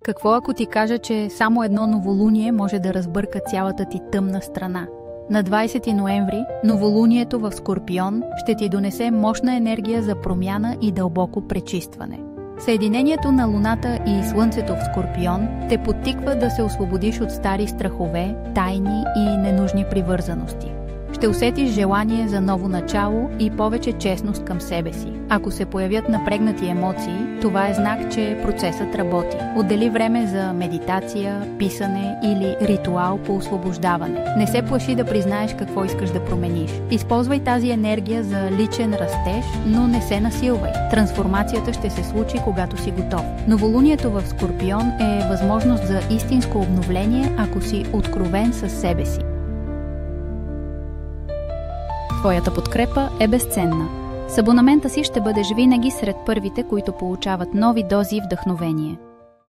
Какво ако ти кажа, че само едно новолуние може да разбърка цялата ти тъмна страна? На 20 ноември новолунието в Скорпион ще ти донесе мощна енергия за промяна и дълбоко пречистване. Съединението на Луната и Слънцето в Скорпион те подтиква да се освободиш от стари страхове, тайни и ненужни привързаности. Ще усетиш желание за ново начало и повече честност към себе си. Ако се появят напрегнати емоции, това е знак, че процесът работи. Отдели време за медитация, писане или ритуал по освобождаване. Не се плаши да признаеш какво искаш да промениш. Използвай тази енергия за личен растеж, но не се насилвай. Трансформацията ще се случи, когато си готов. Новолунието в Скорпион е възможност за истинско обновление, ако си откровен със себе си. Твоята подкрепа е безценна. С абонамента си ще бъдеш винаги сред първите, които получават нови дози вдъхновение.